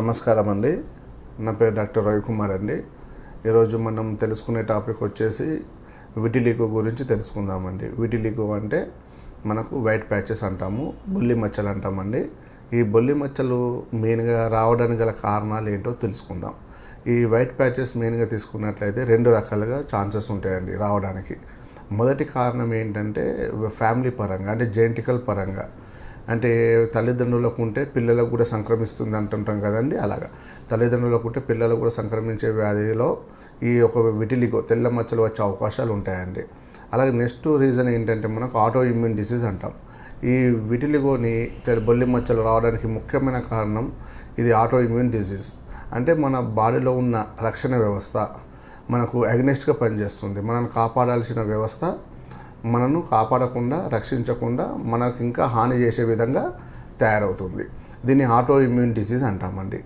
నమస్కారం అండి. నా పేరు డాక్టర్ రవికుమార్ అండి. ఈరోజు మనం తెలుసుకునే టాపిక్ వచ్చేసి విటిలిగో గురించి తెలుసుకుందామండి. విటిలిగో అంటే మనకు వైట్ ప్యాచెస్ అంటాము, బొల్లి మచ్చలు అంటామండి. ఈ బొల్లి మచ్చలు మెయిన్గా రావడానికి గల కారణాలు ఏంటో తెలుసుకుందాం. ఈ వైట్ ప్యాచెస్ మెయిన్గా తీసుకున్నట్లయితే రెండు రకాలుగా ఛాన్సెస్ ఉంటాయండి రావడానికి. మొదటి కారణం ఏంటంటే ఫ్యామిలీ పరంగా, అంటే జెనెటికల్ పరంగా, అంటే తల్లిదండ్రులకు ఉంటే పిల్లలకు కూడా సంక్రమిస్తుంది అంటుంటాం కదండి. అలాగా తల్లిదండ్రులకు ఉంటే పిల్లలకు కూడా సంక్రమించే వ్యాధిలో ఈ ఒక విటిలిగో తెల్ల మచ్చలు వచ్చే అవకాశాలు ఉంటాయండి. అలాగే నెక్స్ట్ రీజన్ ఏంటంటే మనకు ఆటో ఇమ్యూన్ డిసీజ్ అంటాం. ఈ విటిలిగోని బొల్లి మచ్చలు రావడానికి ముఖ్యమైన కారణం ఇది ఆటో ఇమ్యూన్ డిసీజ్. అంటే మన బాడీలో ఉన్న రక్షణ వ్యవస్థ మనకు అగ్నెస్ట్గా పనిచేస్తుంది. మనల్ని కాపాడాల్సిన వ్యవస్థ మనను కాపాడకుండా, రక్షించకుండా మనకు ఇంకా హాని చేసే విధంగా తయారవుతుంది. దీన్ని ఆటో ఇమ్యూన్ డిసీజ్ అంటామండి.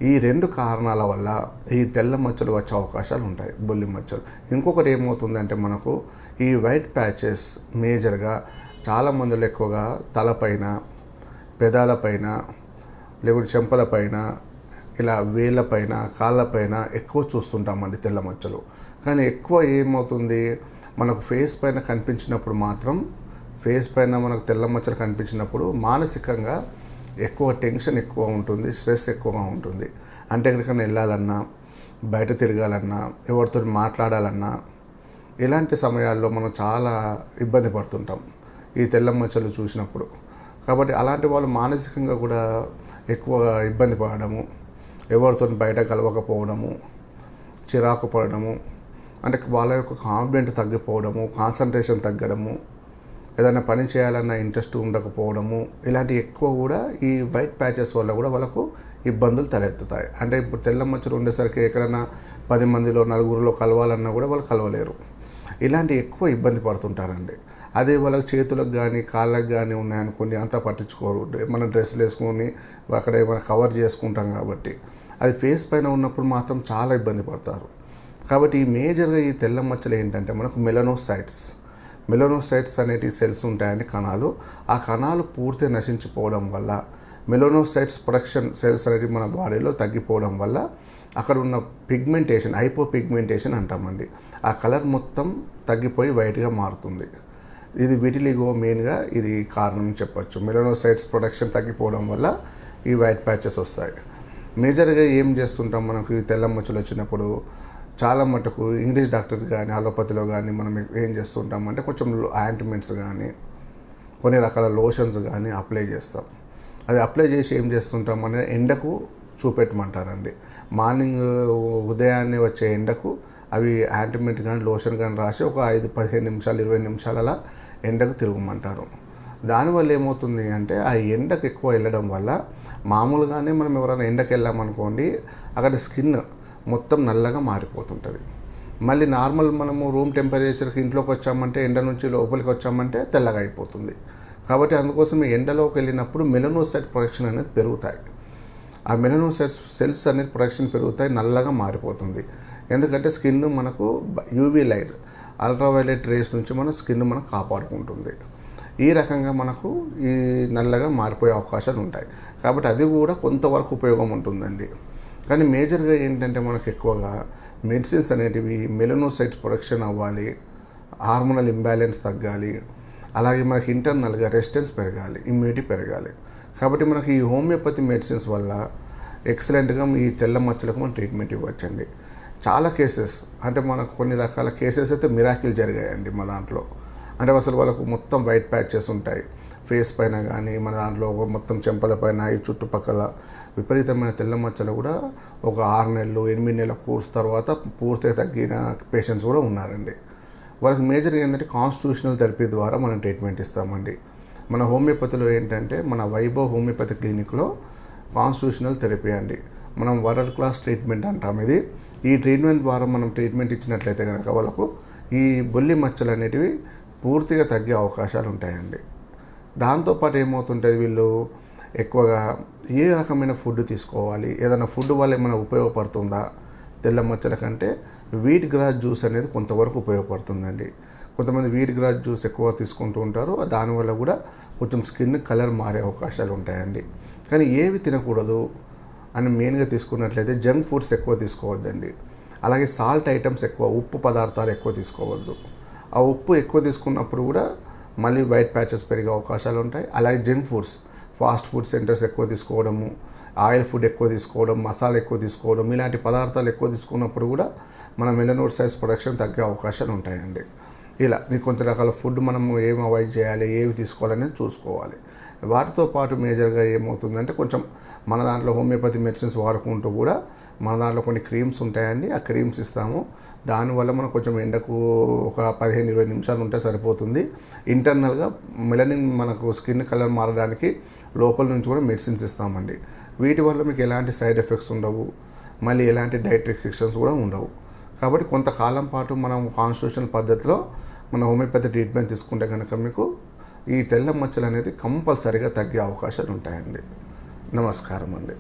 ఈ రెండు కారణాల వల్ల ఈ తెల్ల మచ్చలు వచ్చే అవకాశాలు ఉంటాయి, బొల్లి మచ్చలు. ఇంకొకటి ఏమవుతుందంటే మనకు ఈ వైట్ ప్యాచెస్ మేజర్గా చాలామందిలో ఎక్కువగా తలపైన, పెదాలపైన, లేకుంటే చెంపలపైన, ఇలా వేళ్ళపైన, కాళ్ళపైన ఎక్కువ చూస్తుంటామండి తెల్ల మచ్చలు. కానీ ఎక్కువ ఏమవుతుంది, మనకు ఫేస్ పైన కనిపించినప్పుడు మాత్రం, ఫేస్ పైన మనకు తెల్ల మచ్చలు కనిపించినప్పుడు మానసికంగా ఎక్కువ టెన్షన్ ఎక్కువ ఉంటుంది, స్ట్రెస్ ఎక్కువగా ఉంటుంది. అంటే ఎక్కడికైనా వెళ్ళాలన్నా, బయట తిరగాలన్నా, ఎవరితో మాట్లాడాలన్నా ఇలాంటి సమయాల్లో మనం చాలా ఇబ్బంది పడుతుంటాం ఈ తెల్ల మచ్చలు చూసినప్పుడు. కాబట్టి అలాంటి వాళ్ళు మానసికంగా కూడా ఎక్కువగా ఇబ్బంది పడడము, ఎవరితో బయట కలవకపోవడము, చిరాకు పడడము, అంటే వాళ్ళ యొక్క కాన్ఫిడెంట్ తగ్గిపోవడము, కాన్సన్ట్రేషన్ తగ్గడము, ఏదైనా పని చేయాలన్న ఇంట్రెస్ట్ ఉండకపోవడము, ఇలాంటి ఎక్కువ కూడా ఈ వైట్ ప్యాచెస్ వల్ల కూడా వాళ్ళకు ఇబ్బందులు తలెత్తుతాయి. అంటే ఇప్పుడు తెల్ల మచ్చలు ఉండేసరికి ఎక్కడైనా 10 మందిలో, నలుగురిలో కలవాలన్నా కూడా వాళ్ళు కలవలేరు. ఇలాంటి ఎక్కువ ఇబ్బంది పడుతుంటారండి. అదే వాళ్ళకి చేతులకు కానీ కాళ్ళకు కానీ ఉన్నాయనుకోండి, అంతా పట్టించుకోరు. మనం డ్రెస్సులు వేసుకొని అక్కడ ఏమైనా కవర్ చేసుకుంటాం కాబట్టి. అది ఫేస్ పైన ఉన్నప్పుడు మాత్రం చాలా ఇబ్బంది పడతారు. కాబట్టి ఈ మేజర్గా ఈ తెల్ల మచ్చలు ఏంటంటే మనకు మెలనోసైట్స్ అనేటి సెల్స్ ఉంటాయండి, కణాలు. ఆ కణాలు పూర్తిగా నశించిపోవడం వల్ల, మెలనోసైట్స్ ప్రొడక్షన్ సెల్స్ అనేవి మన బాడీలో తగ్గిపోవడం వల్ల అక్కడ ఉన్న పిగ్మెంటేషన్, హైపోపిగ్మెంటేషన్ అంటామండి, ఆ కలర్ మొత్తం తగ్గిపోయి వైట్గా మారుతుంది. ఇది విటిలిగో మెయిన్గా ఇది కారణం చెప్పచ్చు. మెలనోసైట్స్ ప్రొడక్షన్ తగ్గిపోవడం వల్ల ఈ వైట్ ప్యాచెస్ వస్తాయి. మేజర్గా ఏం చేస్తుంటాం, మనకు ఈ తెల్ల మచ్చలు వచ్చినప్పుడు చాలా మటుకు ఇంగ్లీష్ డాక్టర్స్ కానీ, అలోపతిలో కానీ మనం ఏం చేస్తుంటామంటే కొంచెం ఆయింట్మెంట్స్ కానీ, కొన్ని రకాల లోషన్స్ కానీ అప్లై చేస్తాం. అది అప్లై చేసి ఏం చేస్తుంటామంటే ఎండకు చూపెట్టమంటారండి. మార్నింగ్ ఉదయాన్నే వచ్చే ఎండకు అవి ఆయింట్మెంట్ కానీ, లోషన్ కానీ రాసి ఒక 5-15 నిమిషాలు, 20 నిమిషాలు అలా ఎండకు తిరగమంటారు. దానివల్ల ఏమవుతుంది అంటే ఆ ఎండకు ఎక్కువ వెళ్ళడం వల్ల, మామూలుగానే మనం ఎవరైనా ఎండకు వెళ్ళామనుకోండి, అక్కడ స్కిన్ మొత్తం నల్లగా మారిపోతుంటుంది. మళ్ళీ నార్మల్ మనము రూమ్ టెంపరేచర్కి ఇంట్లోకి వచ్చామంటే, ఎండ నుంచి లోపలికి వచ్చామంటే తెల్లగా అయిపోతుంది. కాబట్టి అందుకోసం ఎండలోకి వెళ్ళినప్పుడు మెలనోసైట్ ప్రొడక్షన్ అనేది పెరుగుతాయి. ఆ మెలనోసైట్ సెల్స్ అనేది ప్రొడక్షన్ పెరుగుతాయి, నల్లగా మారిపోతుంది. ఎందుకంటే స్కిన్ మనకు యూవీ లైట్, అల్ట్రావైలెట్ రేస్ నుంచి మన స్కిన్ మనకు కాపాడుకుంటుంది. ఈ రకంగా మనకు ఈ నల్లగా మారిపోయే అవకాశాలు ఉంటాయి. కాబట్టి అది కూడా కొంతవరకు ఉపయోగం ఉంటుందండి. కానీ మేజర్గా ఏంటంటే మనకు ఎక్కువగా మెడిసిన్స్ అనేటివి మెలనోసైట్ ప్రొడక్షన్ అవ్వాలి, హార్మోనల్ ఇంబ్యాలెన్స్ తగ్గాలి, అలాగే మనకి ఇంటర్నల్గా రెసిస్టెన్స్ పెరగాలి, ఇమ్యూనిటీ పెరగాలి. కాబట్టి మనకి ఈ హోమియోపతి మెడిసిన్స్ వల్ల ఎక్సలెంట్గా ఈ తెల్ల మచ్చలకు మనం ట్రీట్మెంట్ ఇవ్వచ్చండి. చాలా కేసెస్, అంటే మనకు కొన్ని రకాల కేసెస్ అయితే మిరాకిల్ జరిగాయండి మా దాంట్లో. అంటే అసలు వాళ్ళకు మొత్తం వైట్ ప్యాచెస్ ఉంటాయి ఫేస్ పైన కానీ, మన దాంట్లో మొత్తం చెంపల పైన, ఈ చుట్టుపక్కల విపరీతమైన తెల్ల మచ్చలు కూడా ఒక 6 నెలలు, 8 నెలల కోర్స్ తర్వాత పూర్తిగా తగ్గిన పేషెంట్స్ కూడా ఉన్నారండి. వాళ్ళకి మేజర్గా ఏంటంటే కాన్స్టిట్యూషనల్ థెరపీ ద్వారా మనం ట్రీట్మెంట్ ఇస్తామండి. మన హోమియోపతిలో ఏంటంటే మన వైభవ్ హోమియోపతి క్లినిక్లో కాన్స్టిట్యూషనల్ థెరపీ అండి, మనం వరల్డ్ క్లాస్ ట్రీట్మెంట్ అంటాం ఇది. ఈ ట్రీట్మెంట్ ద్వారా మనం ట్రీట్మెంట్ ఇచ్చినట్లయితే కనుక వాళ్ళకు ఈ బొల్లి మచ్చలు అనేటివి పూర్తిగా తగ్గే అవకాశాలు ఉంటాయండి. దాంతోపాటు ఏమవుతుంటుంది, వీళ్ళు ఎక్కువగా ఏ రకమైన ఫుడ్ తీసుకోవాలి, ఏదైనా ఫుడ్ వల్ల ఏమైనా ఉపయోగపడుతుందా తెల్ల మచ్చల కంటే, వీట్ గ్రాస్ జ్యూస్ అనేది కొంతవరకు ఉపయోగపడుతుందండి. కొంతమంది వీట్ గ్రాస్ జ్యూస్ ఎక్కువ తీసుకుంటూ ఉంటారు, దానివల్ల కూడా కొంచెం స్కిన్ కలర్ మారే అవకాశాలు ఉంటాయండి. కానీ ఏవి తినకూడదు అని మెయిన్గా తీసుకున్నట్లయితే జంక్ ఫుడ్స్ ఎక్కువ తీసుకోవద్దండి. అలాగే సాల్ట్ ఐటమ్స్ ఎక్కువ, ఉప్పు పదార్థాలు ఎక్కువ తీసుకోవద్దు. ఆ ఉప్పు ఎక్కువ తీసుకున్నప్పుడు కూడా మళ్ళీ వైట్ ప్యాచెస్ పెరిగే అవకాశాలు ఉంటాయి. అలాగే junk foods, fast food centres ఎక్కువ తీసుకోవడము, ఆయిల్ ఫుడ్ ఎక్కువ తీసుకోవడం, మసాలా ఎక్కువ తీసుకోవడం, ఇలాంటి పదార్థాలు ఎక్కువ తీసుకున్నప్పుడు కూడా మన మెలనోసైట్స్ ప్రొడక్షన్ తగ్గే అవకాశాలు ఉంటాయండి. ఇలా మీకు కొంత రకాల ఫుడ్ మనము ఏమి అవాయిడ్ చేయాలి, ఏవి తీసుకోవాలని చూసుకోవాలి. వాటితో పాటు మేజర్గా ఏమవుతుందంటే కొంచెం మన దాంట్లో హోమియోపతి మెడిసిన్స్ వాడుకుంటూ కూడా మన దాంట్లో కొన్ని క్రీమ్స్ ఉంటాయండి. ఆ క్రీమ్స్ ఇస్తాము. దానివల్ల మనం కొంచెం ఎండకు ఒక 15-20 నిమిషాలు ఉంటే సరిపోతుంది. ఇంటర్నల్గా మెలనిన్ మనకు స్కిన్ కలర్ మారడానికి లోపల నుంచి కూడా మెడిసిన్స్ ఇస్తామండి. వీటి వల్ల మీకు ఎలాంటి సైడ్ ఎఫెక్ట్స్ ఉండవు, మళ్ళీ ఎలాంటి డైట్ రిస్ట్రిక్షన్స్ కూడా ఉండవు. కాబట్టి కొంతకాలం పాటు మనం కాన్స్టిట్యూషనల్ పద్ధతిలో మన హోమియోపతి ట్రీట్మెంట్ తీసుకుంటే కనుక మీకు ఈ తెల్ల మచ్చలు అనేది కంపల్సరీగా తగ్గే అవకాశాలు ఉంటాయండి. నమస్కారం అండి.